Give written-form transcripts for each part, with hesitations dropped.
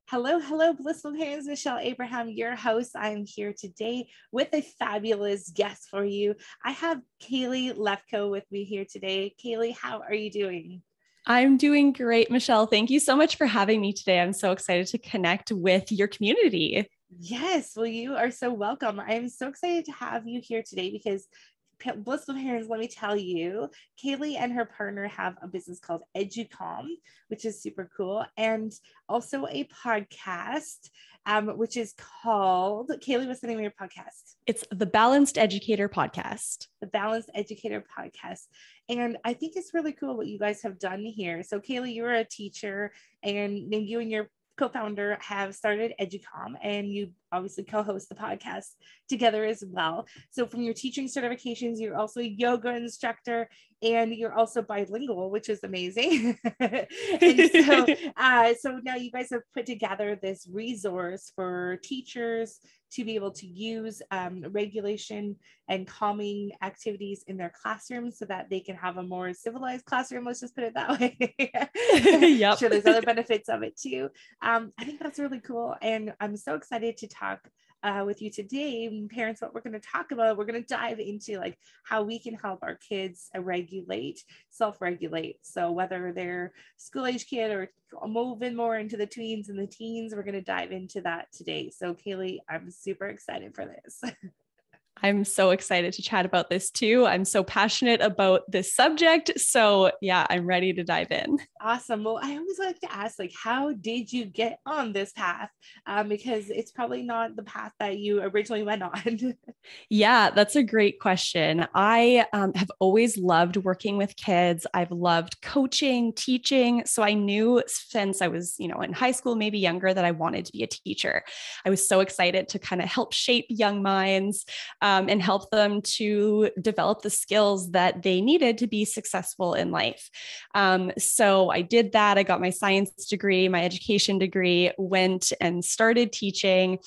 Hello, hello, blissful parents. Michelle Abraham, your host. I'm here today with a fabulous guest for you. I have Kailey Leftko with me here today. Kailey, how are you doing? I'm doing great, Michelle. Thank you so much for having me today. I'm so excited to connect with your community. Yes, well, you are so welcome. I'm so excited to have you here today because blissful parents, let me tell you, Kailey and her partner have a business called Educom, which is super cool, and also a podcast, which is called, Kailey, what's the name of your podcast? It's the Balanced Educator Podcast. The Balanced Educator Podcast. And I think it's really cool what you guys have done here. So Kailey, you're a teacher, and you and your co-founder have started Educom, and you obviously co-host the podcast together as well. So from your teaching certifications, you're also a yoga instructor, and you're also bilingual, which is amazing. And so now you guys have put together this resource for teachers to be able to use regulation and calming activities in their classrooms so that they can have a more civilized classroom. Let's just put it that way. Yep. Sure, there's other benefits of it too. I think that's really cool. And I'm so excited to talk with you today, parents. What we're going to talk about, we're going to dive into like how we can help our kids self-regulate. So whether they're school age kid or moving more into the tweens and the teens, we're going to dive into that today. So Kailey, I'm super excited for this. I'm so excited to chat about this too. I'm so passionate about this subject. So yeah, I'm ready to dive in. Awesome. Well, I always like to ask, like, how did you get on this path? Because it's probably not the path that you originally went on. Yeah, that's a great question. I have always loved working with kids. I've loved coaching, teaching. So I knew since I was, in high school, maybe younger, that I wanted to be a teacher. I was so excited to kind of help shape young minds and help them to develop the skills that they needed to be successful in life. So I did that. I got my science degree, my education degree, went and started teaching,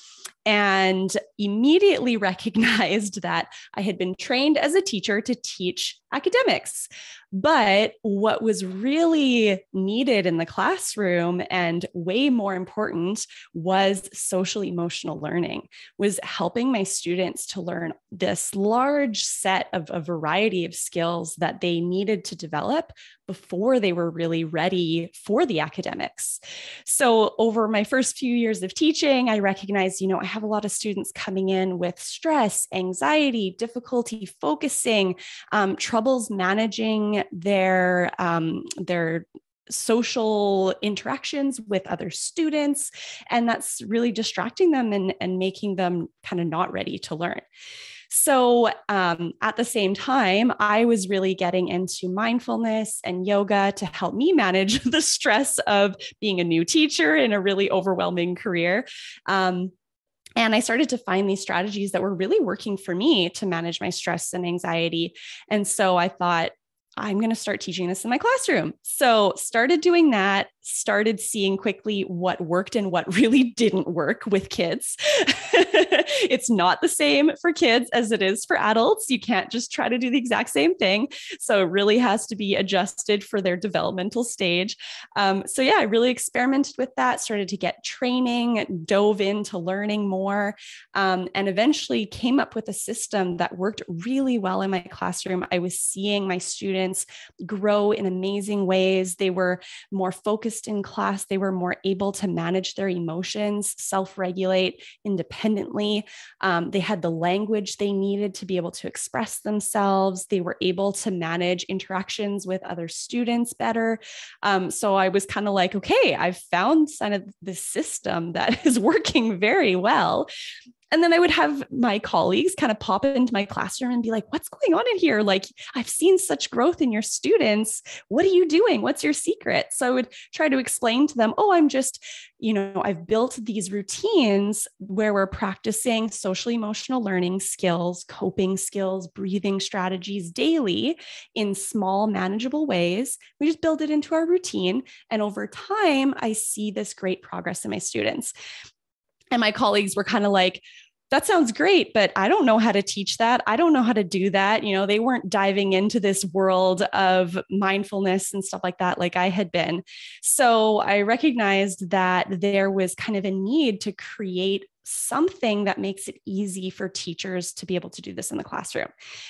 and immediately recognized that I had been trained as a teacher to teach academics. But what was really needed in the classroom, and way more important, was social emotional learning, was helping my students to learn this large set of a variety of skills that they needed to develop before they were really ready for the academics. So over my first few years of teaching, I recognized, I have a lot of students coming in with stress, anxiety, difficulty focusing, troubles managing their social interactions with other students. And that's really distracting them and making them kind of not ready to learn. So at the same time, I was really getting into mindfulness and yoga to help me manage the stress of being a new teacher in a really overwhelming career. And I started to find these strategies that were really working for me to manage my stress and anxiety. And so I thought, I'm going to start teaching this in my classroom. So started doing that, started seeing quickly what worked and what really didn't work with kids. It's not the same for kids as it is for adults. You can't just try to do the exact same thing. So it really has to be adjusted for their developmental stage. So yeah, I really experimented with that, started to get training, dove into learning more, and eventually came up with a system that worked really well in my classroom. I was seeing my students grow in amazing ways. They were more focused in class. They were more able to manage their emotions, self-regulate independently. They had the language they needed to be able to express themselves. They were able to manage interactions with other students better. So I was kind of like, okay, I've found kind of this system that is working very well. And then I would have my colleagues kind of pop into my classroom and be like, what's going on in here? Like, I've seen such growth in your students. What are you doing? What's your secret? So I would try to explain to them, I'm just, I've built these routines where we're practicing social emotional learning skills, coping skills, breathing strategies daily in small, manageable ways. We just build it into our routine. And over time, I see this great progress in my students. And my colleagues were kind of like, that sounds great, but I don't know how to teach that. I don't know how to do that. They weren't diving into this world of mindfulness and stuff like that, like I had been. So I recognized that there was kind of a need to create something that makes it easy for teachers to be able to do this in the classroom.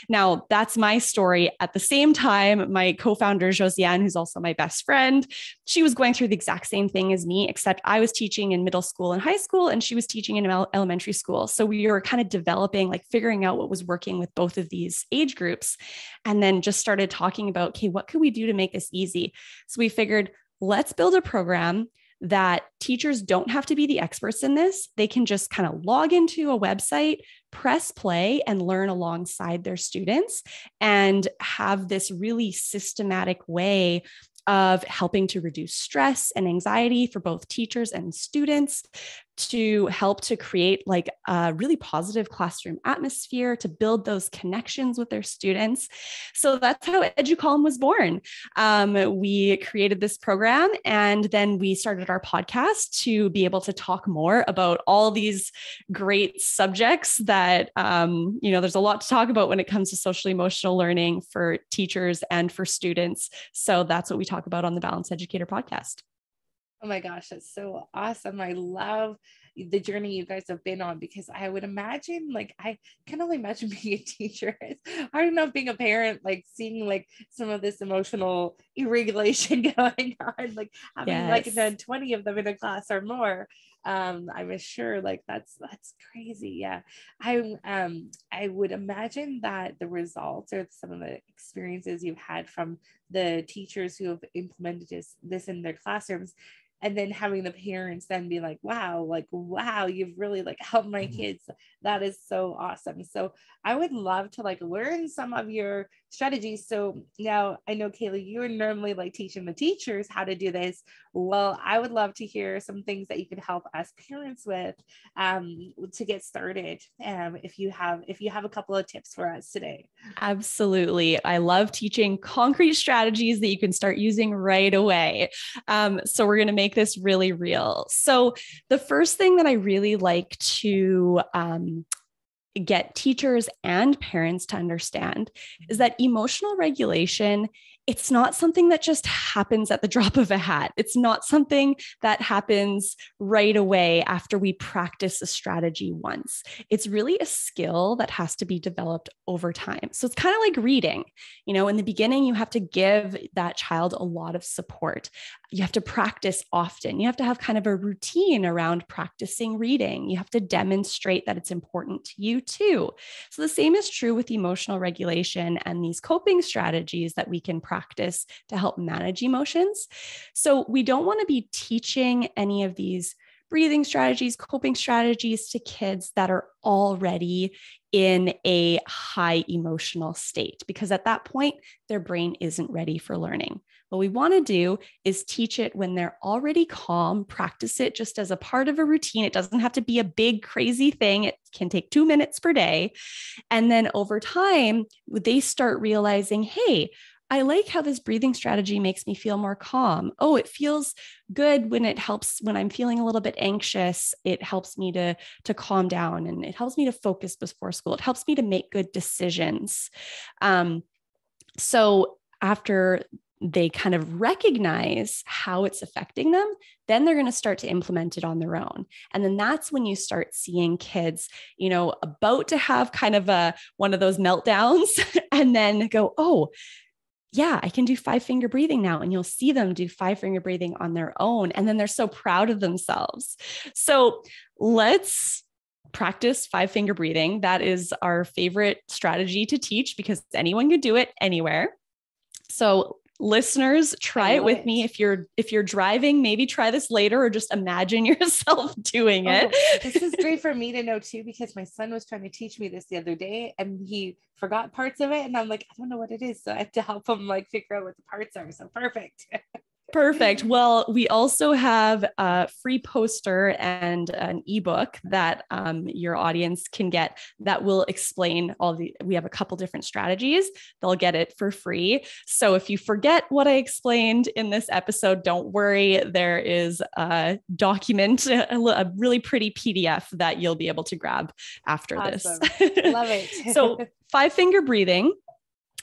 Now, that's my story. At the same time, my co-founder, Josiane, who's also my best friend, she was going through the exact same thing as me, except I was teaching in middle school and high school, and she was teaching in elementary school. So we were kind of developing, like figuring out what was working with both of these age groups, and then just started talking about, okay, what could we do to make this easy? So we figured, let's build a program that teachers don't have to be the experts in this. They can just kind of log into a website, press play, and learn alongside their students and have this really systematic way of helping to reduce stress and anxiety for both teachers and students, to help to create like a really positive classroom atmosphere, to build those connections with their students. So that's how EduCalm was born. We created this program, and then we started our podcast to be able to talk more about all these great subjects that, there's a lot to talk about when it comes to social emotional learning for teachers and for students. So that's what we talk about on the Balanced Educator podcast. Oh my gosh, that's so awesome. I love the journey you guys have been on, because I would imagine, like, I can only imagine being a teacher. It's hard enough being a parent, like seeing like some of this emotional irregulation going on, like having like 20 of them in a class or more. I'm sure like that's crazy. Yeah. I would imagine that the results or some of the experiences you've had from the teachers who have implemented this in their classrooms, and then having the parents then be like, wow, you've really like helped my kids. That is so awesome. So I would love to like learn some of your strategies. So now I know, Kailey, you're normally like teaching the teachers how to do this. Well, I would love to hear some things that you could help us parents with to get started. If you have a couple of tips for us today. Absolutely. I love teaching concrete strategies that you can start using right away. So we're going to make this really real. So the first thing that I really like to get teachers and parents to understand is that emotional regulation, it's not something that just happens at the drop of a hat. It's not something that happens right away after we practice a strategy once. It's really a skill that has to be developed over time. So it's kind of like reading. In the beginning, you have to give that child a lot of support. You have to practice often. You have to have kind of a routine around practicing reading. You have to demonstrate that it's important to you too. So the same is true with emotional regulation and these coping strategies that we can practice to help manage emotions. So we don't want to be teaching any of these breathing strategies, coping strategies to kids that are already in a high emotional state, because at that point, their brain isn't ready for learning. What we want to do is teach it when they're already calm, practice it just as a part of a routine. It doesn't have to be a big, crazy thing. It can take 2 minutes per day. And then over time, they start realizing, hey, I like how this breathing strategy makes me feel more calm. Oh, it feels good when I'm feeling a little bit anxious. It helps me to calm down, and it helps me to focus before school. It helps me to make good decisions. So after they kind of recognize how it's affecting them, then they're going to start to implement it on their own. And then that's when you start seeing kids, about to have kind of one of those meltdowns and then go, oh, yeah, I can do 5-finger breathing now. And you'll see them do 5-finger breathing on their own. And then they're so proud of themselves. So let's practice 5-finger breathing. That is our favorite strategy to teach because anyone can do it anywhere. So listeners, try it with me. If you're driving, maybe try this later or just imagine yourself doing it. This is great for me to know too, because my son was trying to teach me this the other day and he forgot parts of it. And I'm like, I don't know what it is. So I have to help him like figure out what the parts are. So perfect. Perfect. Well, we also have a free poster and an ebook that your audience can get that will explain we have a couple different strategies. They'll get it for free. So if you forget what I explained in this episode, don't worry. There is a document, a really pretty PDF that you'll be able to grab after Awesome. this. Love it. So 5-finger breathing.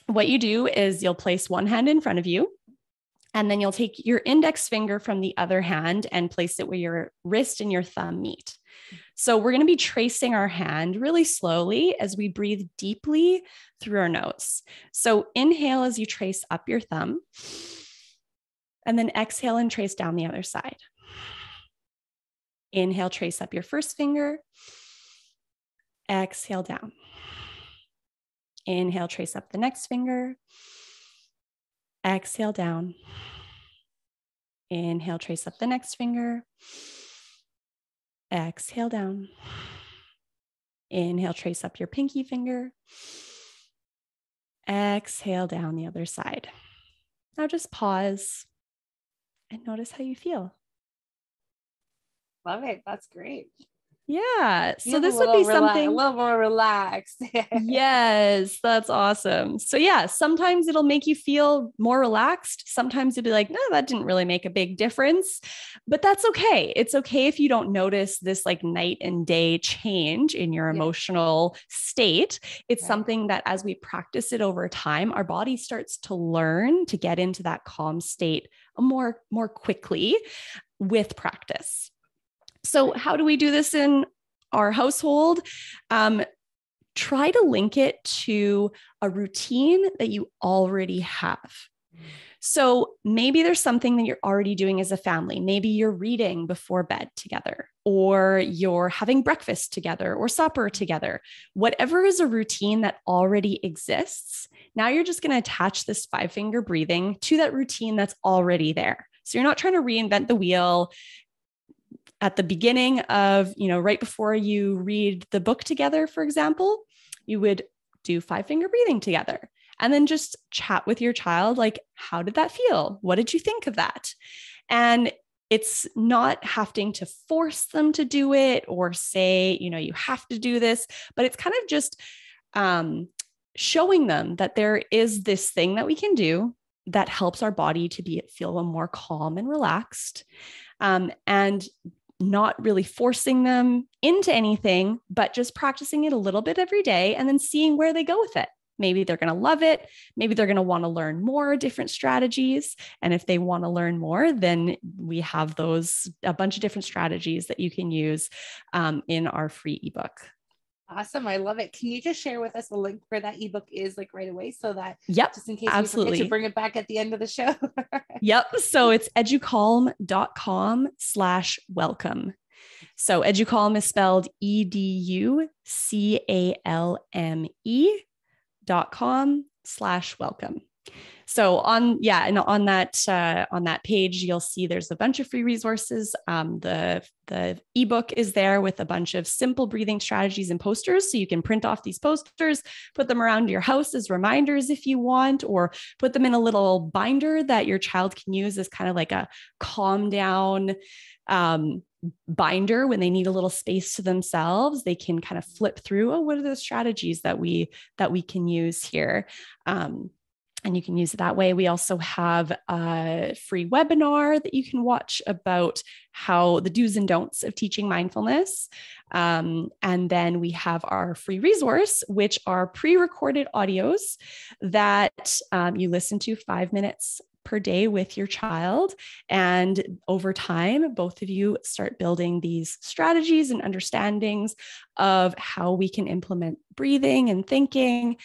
What you do is you'll place one hand in front of you. And then you'll take your index finger from the other hand and place it where your wrist and your thumb meet. So we're going to be tracing our hand really slowly as we breathe deeply through our nose. So inhale as you trace up your thumb, and then exhale and trace down the other side. Inhale, trace up your first finger. Exhale down. Inhale, trace up the next finger. Exhale down. Inhale, trace up the next finger. Exhale down. Inhale, trace up your pinky finger. Exhale down the other side. Now just pause and notice how you feel. Love it. That's great. Yeah. So this would be something a little more relaxed. Yes, that's awesome. So yeah, sometimes it'll make you feel more relaxed. Sometimes you'll be like, no, that didn't really make a big difference, but that's okay. It's okay if you don't notice this like night and day change in your emotional state. It's something that as we practice it over time, our body starts to learn to get into that calm state more quickly with practice. So how do we do this in our household? Try to link it to a routine that you already have. So maybe there's something that you're already doing as a family. Maybe you're reading before bed together, or you're having breakfast together or supper together. Whatever is a routine that already exists, now you're just going to attach this 5-finger breathing to that routine that's already there. So you're not trying to reinvent the wheel. At the beginning of, right before you read the book together, for example, you would do 5-finger breathing together and then just chat with your child. Like, how did that feel? What did you think of that? And it's not having to force them to do it or say, you have to do this, but it's kind of just showing them that there is this thing that we can do that helps our body to feel more calm and relaxed. And not really forcing them into anything, but just practicing it a little bit every day and then seeing where they go with it. Maybe they're going to love it. Maybe they're going to want to learn more different strategies. And if they want to learn more, then we have a bunch of different strategies that you can use in our free ebook. Awesome. I love it. Can you just share with us the link where that ebook is like right away so that just in case absolutely. we forget to bring it back at the end of the show? Yep. So it's educalm.com/welcome. So educalm is spelled educalme.com/welcome. So on that page, you'll see there's a bunch of free resources. The ebook is there with a bunch of simple breathing strategies and posters. So you can print off these posters, put them around your house as reminders if you want, or put them in a little binder that your child can use as kind of like a calm down binder when they need a little space to themselves. They can kind of flip through, what are the strategies that we can use here? And you can use it that way. We also have a free webinar that you can watch about how the do's and don'ts of teaching mindfulness. And then we have our free resource, which are pre-recorded audios that you listen to 5 minutes per day with your child. And over time, both of you start building these strategies and understandings of how we can implement breathing and thinking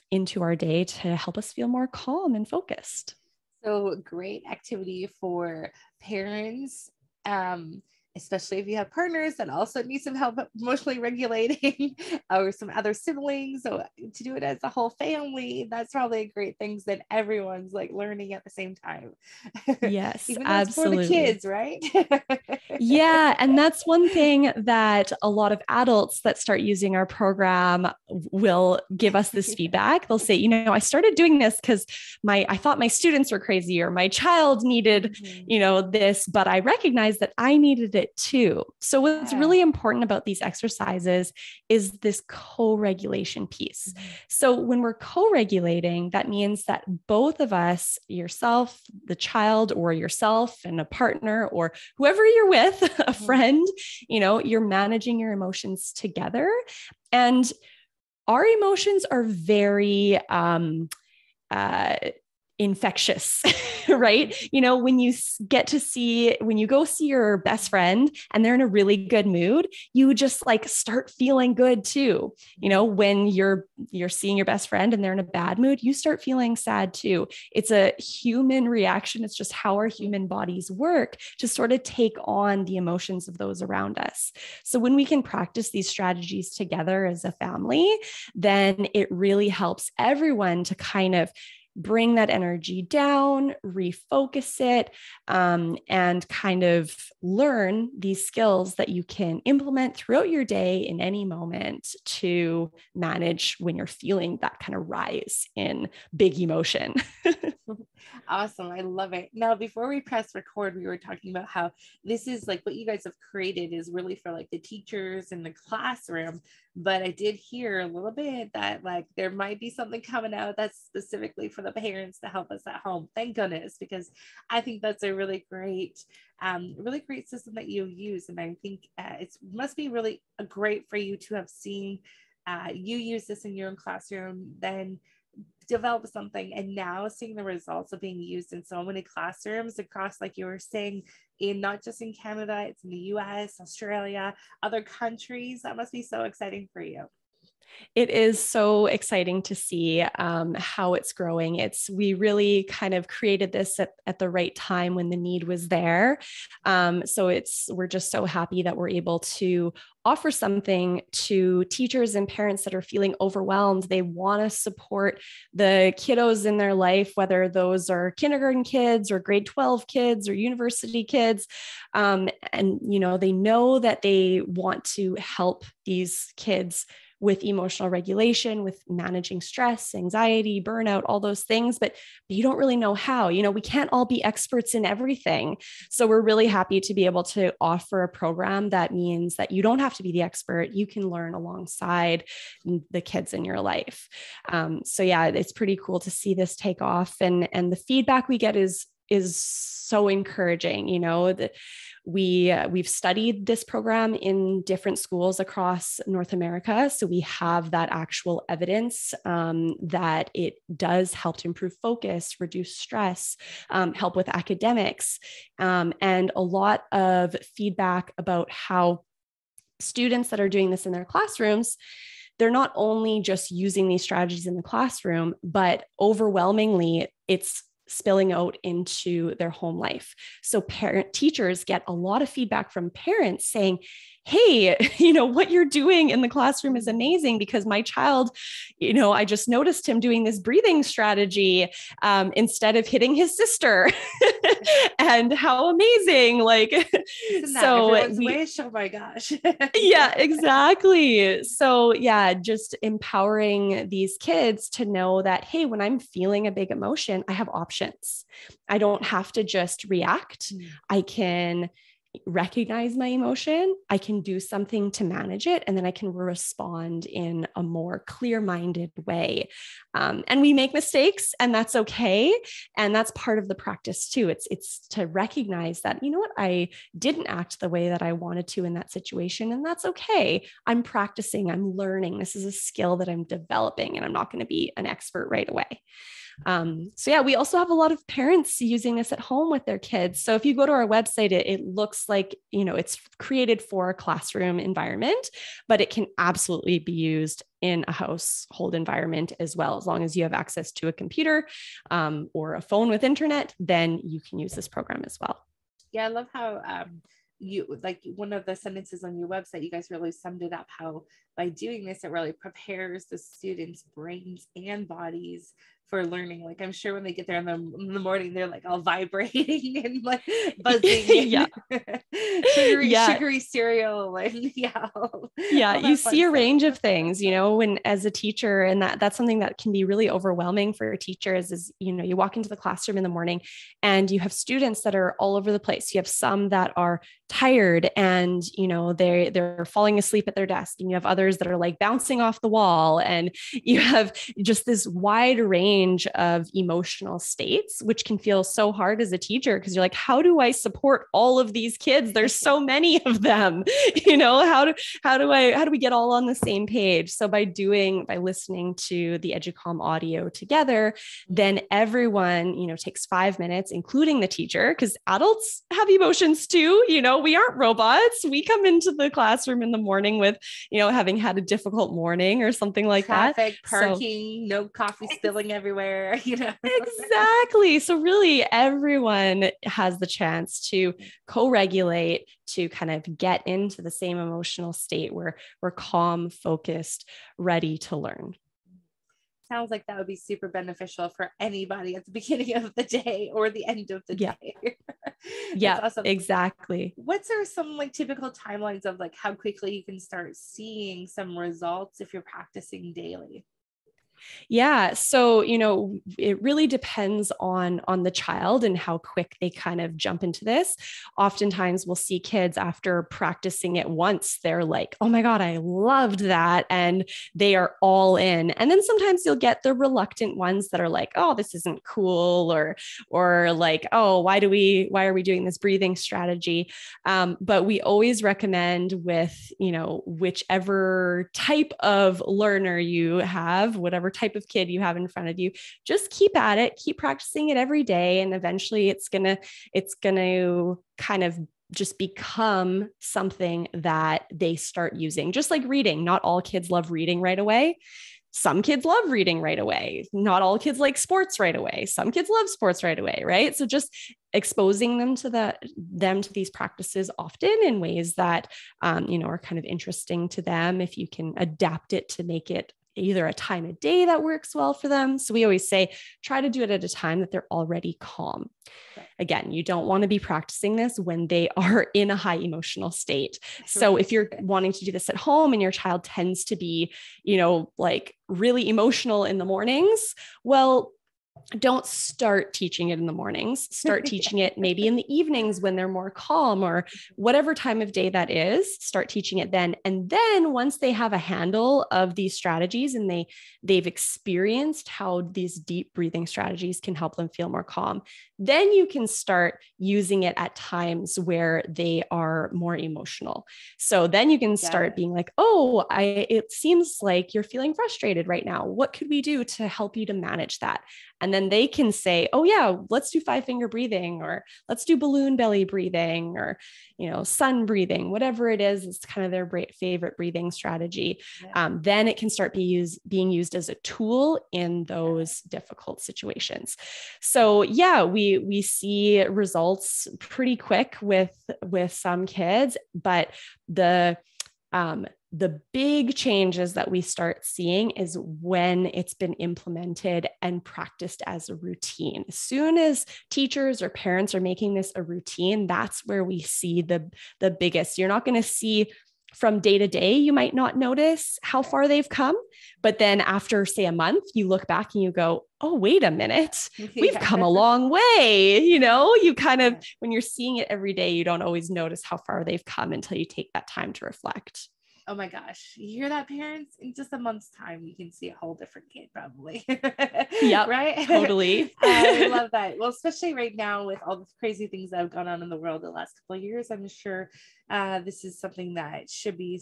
into our day to help us feel more calm and focused. So great activity for parents, especially if you have partners that also need some help emotionally regulating or some other siblings. So to do it as a whole family, that's probably a great thing that everyone's like learning at the same time. Yes, Even though absolutely. it's for the kids, right? Yeah. And that's one thing that a lot of adults that start using our program will give us this feedback. They'll say, I started doing this because I thought my students were crazy, or my child needed, this, but I recognized that I needed it too. So what's really important about these exercises is this co-regulation piece. So when we're co-regulating, that means that both of us, yourself, the child, or yourself and a partner, or whoever you're with, a friend, you're managing your emotions together. And our emotions are very infectious, right? When you go see your best friend and they're in a really good mood, you just like start feeling good too. When you're seeing your best friend and they're in a bad mood, you start feeling sad too. It's a human reaction. It's just how our human bodies work to sort of take on the emotions of those around us. So when we can practice these strategies together as a family, then it really helps everyone to kind of bring that energy down, refocus it, and kind of learn these skills that you can implement throughout your day in any moment to manage when you're feeling that kind of rise in big emotion. Awesome. I love it. Now, before we press record, we were talking about how this is like what you guys have created is really for like the teachers in the classroom. But I did hear a little bit that like there might be something coming out that's specifically for the parents to help us at home. Thank goodness, because I think that's a really great system that you use. And I think it must be really great for you to have seen you use this in your own classroom, then develop something, and now seeing the results of being used in so many classrooms across, like you were saying, in not just in Canada, it's in the US, Australia, other countries. That must be so exciting for you. It is so exciting to see how it's growing. We really kind of created this at the right time when the need was there. So we're just so happy that we're able to offer something to teachers and parents that are feeling overwhelmed. They want to support the kiddos in their life, whether those are kindergarten kids or grade 12 kids or university kids. And, they know that they want to help these kids with emotional regulation, with managing stress, anxiety, burnout, all those things, but you don't really know how. We can't all be experts in everything. So we're really happy to be able to offer a program that means that you don't have to be the expert. You can learn alongside the kids in your life. So yeah, it's pretty cool to see this take off, and the feedback we get is so encouraging. That we've studied this program in different schools across North America. So we have that actual evidence that it does help to improve focus, reduce stress, help with academics, and a lot of feedback about how students that are doing this in their classrooms, they're not only just using these strategies in the classroom, but overwhelmingly it's spilling out into their home life. So teachers get a lot of feedback from parents saying, hey, what you're doing in the classroom is amazing, because my child, I just noticed him doing this breathing strategy instead of hitting his sister. And how amazing. So wish, oh my gosh. Yeah, exactly. So yeah, just empowering these kids to know that, hey, when I'm feeling a big emotion, I have options. I don't have to just react. I can recognize my emotion. I can do something to manage it, and then I can respond in a more clear-minded way. And we make mistakes, and that's okay. And that's part of the practice too. It's to recognize that, I didn't act the way that I wanted to in that situation, and that's okay. I'm practicing, I'm learning. This is a skill that I'm developing, and I'm not going to be an expert right away. So yeah, we also have a lot of parents using this at home with their kids. So if you go to our website, it looks like, it's created for a classroom environment, but it can absolutely be used in a household environment as well. As long as you have access to a computer, or a phone with internet, then you can use this program as well. Yeah, I love how you, like, one of the sentences on your website, you guys really summed it up, how by doing this, it really prepares the students' brains and bodies for learning. Like I'm sure when they get there in the morning, they're like all vibrating and like buzzing. Yeah. Sugary cereal. And You see a range of stuff. things, when as a teacher, and that's something that can be really overwhelming for teachers is, you walk into the classroom in the morning and you have students that are all over the place. You have some that are tired and, they're falling asleep at their desk, and you have others that are like bouncing off the wall, and you have just this wide range of emotional states, which can feel so hard as a teacher because you're like, how do I support all of these kids? There's so many of them. How do we get all on the same page? So by listening to the EduCom audio together, then everyone, takes 5 minutes, including the teacher, because adults have emotions too. We aren't robots. We come into the classroom in the morning with, having had a difficult morning or something like Traffic, that. parking, no coffee spilling everywhere, Exactly. So really everyone has the chance to co-regulate, to kind of get into the same emotional state where we're calm, focused, ready to learn. Sounds like that would be super beneficial for anybody at the beginning of the day or the end of the day. Yeah, awesome. Exactly. What's there some like typical timelines of like how quickly you can start seeing some results if you're practicing daily? Yeah. So, it really depends on the child and how quick they kind of jump into this. Oftentimes we'll see kids after practicing it once, they're like, oh my God, I loved that. And they are all in. And then sometimes you'll get the reluctant ones that are like, oh, this isn't cool, or like, oh, why are we doing this breathing strategy? But we always recommend with, whichever type of learner you have, whatever type of kid you have in front of you, just keep at it, keep practicing it every day. And eventually it's going to kind of just become something that they start using. Just like reading, not all kids love reading right away. Some kids love reading right away. Not all kids like sports right away. Some kids love sports right away, right? So just exposing them to these practices often in ways that are kind of interesting to them. If you can adapt it to make it either a time of day that works well for them. So we always say, try to do it at a time that they're already calm. Again, you don't want to be practicing this when they are in a high emotional state. So if you're wanting to do this at home and your child tends to be, like really emotional in the mornings, well, don't start teaching it in the mornings. Start teaching it maybe in the evenings when they're more calm, or whatever time of day that is. Start teaching it then. And then once they have a handle of these strategies and they've experienced how these deep breathing strategies can help them feel more calm, then you can start using it at times where they are more emotional. So then you can start being like, oh, it seems like you're feeling frustrated right now. What could we do to help you to manage that? And then they can say, oh yeah, let's do 5-finger breathing, or let's do balloon belly breathing, or, sun breathing, whatever it is, it's kind of their favorite breathing strategy. Then it can start being used as a tool in those difficult situations. So yeah, we see results pretty quick with some kids, but the big changes that we start seeing is when it's been implemented and practiced as a routine. As soon as teachers or parents are making this a routine, that's where we see the biggest. You're not going to see from day to day, you might not notice how far they've come. But then after, say, a month, you look back and you go, oh, wait a minute, we've come a long way. You kind of, when you're seeing it every day, you don't always notice how far they've come until you take that time to reflect. Oh my gosh. You hear that, parents? In just a month's time, you can see a whole different kid probably. Yep, right? Totally. I love that. Well, especially right now with all the crazy things that have gone on in the world the last couple of years, I'm sure this is something that should be,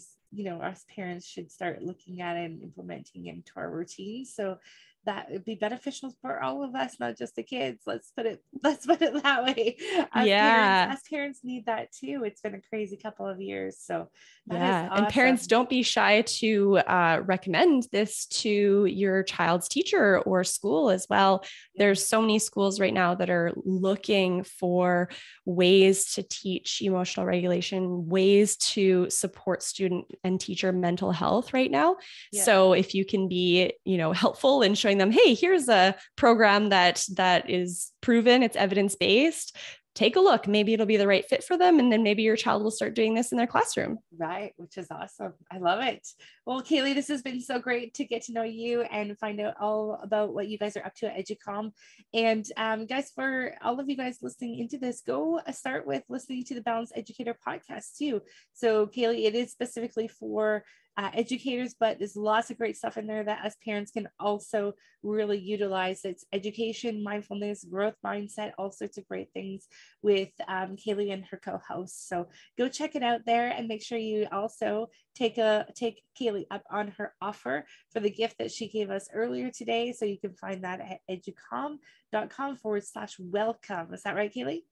us parents should start looking at and implementing into our routine. So that would be beneficial for all of us, not just the kids. Let's put it that way. Us parents need that too. It's been a crazy couple of years. So that is awesome. And parents, don't be shy to recommend this to your child's teacher or school as well. There's so many schools right now that are looking for ways to teach emotional regulation, ways to support student and teacher mental health right now. So if you can be, helpful in showing showing them, hey, here's a program that is proven, it's evidence-based. Take a look. Maybe it'll be the right fit for them. And then maybe your child will start doing this in their classroom. Right, which is awesome. I love it. Well, Kailey, this has been so great to get to know you and find out all about what you guys are up to at Educom. And guys, for all of you guys listening into this, go start with listening to the Balanced Educator podcast too. So Kailey, it is specifically for educators, but there's lots of great stuff in there that us parents can also really utilize. It's education, mindfulness, growth mindset, all sorts of great things with Kailey and her co-host. So go check it out there, and make sure you also take Kailey up on her offer for the gift that she gave us earlier today. So you can find that at educom.com/welcome. Is that right, Kailey?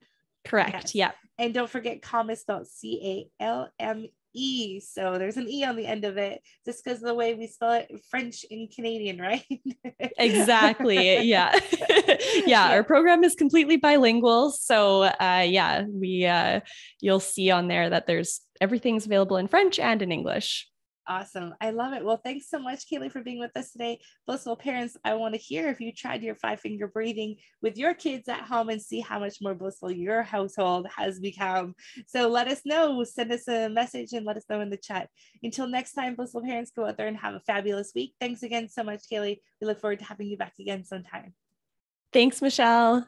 Correct. Yes. Yeah. And don't forget, CALM is spelled CALME. So there's an E on the end of it, just because of the way we spell it in French and Canadian, right? Exactly. Yeah. Yeah. Our program is completely bilingual. So you'll see on there that everything's available in French and in English. Awesome. I love it. Well, thanks so much, Kailey, for being with us today. Blissful parents, I want to hear if you tried your 5-finger breathing with your kids at home and see how much more blissful your household has become. So let us know. Send us a message and let us know in the chat. Until next time, blissful parents, go out there and have a fabulous week. Thanks again so much, Kailey. We look forward to having you back again sometime. Thanks, Michelle.